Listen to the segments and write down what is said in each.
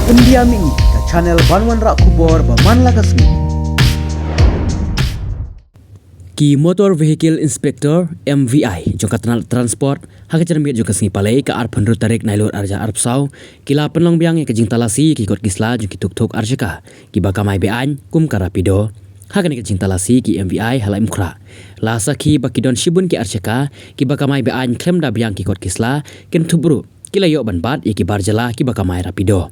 Pendiami ke channel Banwan Rak Kubor Baman Lagasmi. Ki Motor Vehicle Inspector MVI jongkat transport hak cermit jongkat singi palai ke ar pendru tarik nailur arja arpsau kila penlong biang ke jing talasi ki kot kisla jongki tuk arjaka ki bakamai bean kum karapido hak ni ke jing talasi ki MVI halai mukra la sakhi bakidon shibun ki arjaka ki bakamai bean klem da biang ki kot kisla ken tubru kila yo banbat ki barjala ki bakamai rapido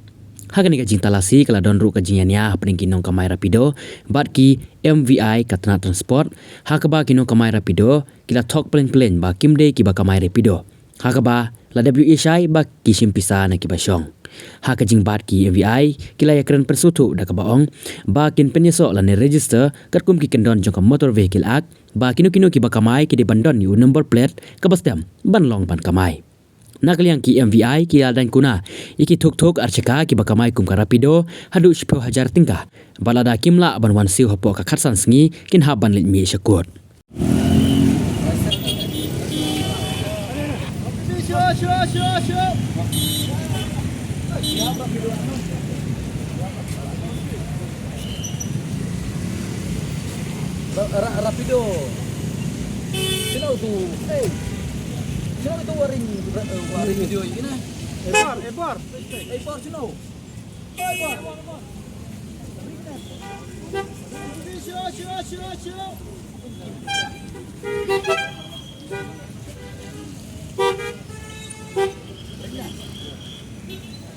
Hagan ka jingtalasi kala don ru ka jingyanya hapning kinong kamay rapido bat ki MVI katna transport hakaba kinong kamay rapido kila talk plan ba kimde ki ba kamay rapido hakaba la WHI ba kisim pisa na ki basyong haka jing bat ki MVI kila yakran persutu da ka baong ba kin penyeso la ne register katkum ki kendon jong ka motor vehicle act ba kino ki ba kamay ki de bandon yu number plate ka bastam ban long ban kamay Nakaliang ki MVI ki dan kuna iki tuk archaka ki bakamai kum karapido hadu 10,000 tingkah balada kimla ban wan siu hapo ka khatsan sngi kin haban lit mi shakut Rapido. Sino tu? Sino itu waring video ini na? Ebar sino? Sino.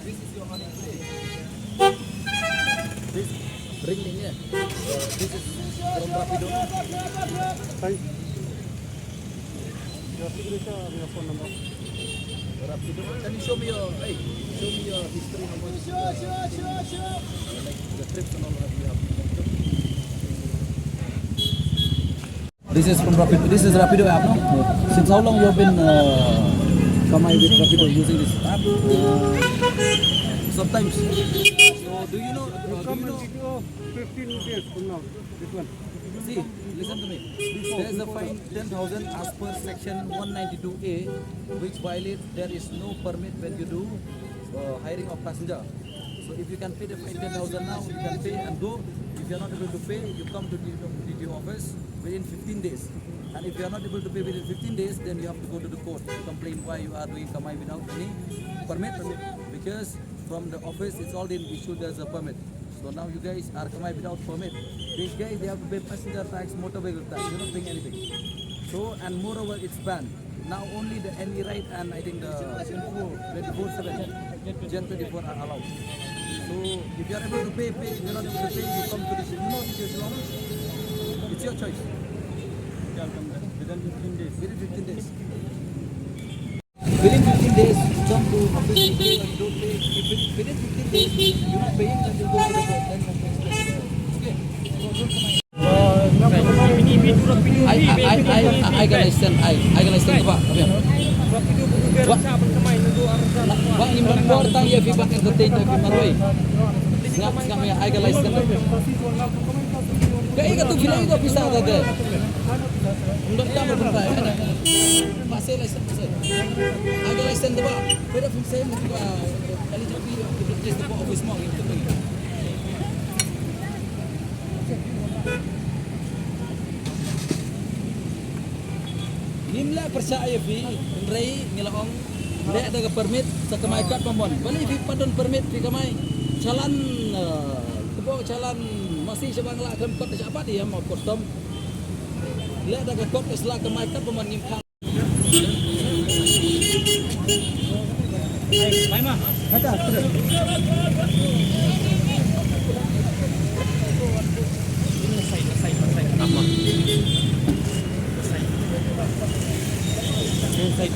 This is your honey play. This ring ini. This is from Rapido. Your signature and your phone number. Rapido. Can you show me your history number? Sure. Like the trips and all that you have. This is from Rapido. This is Rapido app, no? Since how long you have been coming with Rapido using this app? Sometimes. So do you know? 15 days from now. This one. See, listen to me. There is a fine 10,000 as per section 192A, which violates there is no permit when you do hiring of passenger. So if you can pay the fine 10,000 now, you can pay and go. If you are not able to pay, you come to DTO office within 15 days. And if you are not able to pay within 15 days, then you have to go to the court to complain why you are doing Kamai without any permit. Because from the office, it's already issued as a permit. So now you guys are Kamai without permit. These guys, they have to pay passenger tax, motor vehicle tax. You're not paying anything. So, and moreover, it's banned. Now only the any right and I think the info 24/7, Gen 24 are allowed. So if you are able to pay. If you're not able to pay, you come to this. You know this is wrong. It's your choice. Within 15 days. Within 15 days. Within 15 days, come to office, you pay and don't pay. If within 15 days, you're not paying, then you go to the court. Then okay. So don't come. I can understand. I can understand Pak. Pak ini important ya Pak entertain tapi maroi. Ngap ya I can understand. Kayak itu bilang itu bisa saja. Untuk yang berbentai ada. Masih license. I can understand Pak. Pada film saya mungkin kali jadi di office mau gitu begini. Nimla percaya fi rei ngilaong le ada permit sa kamay kat pamon bali fi padon permit fi kamay jalan kebo jalan masih sebang la kan kot siapa dia mau custom le ada kot isla kamay kat pamon ngimpa ai mah kata ini apa Inside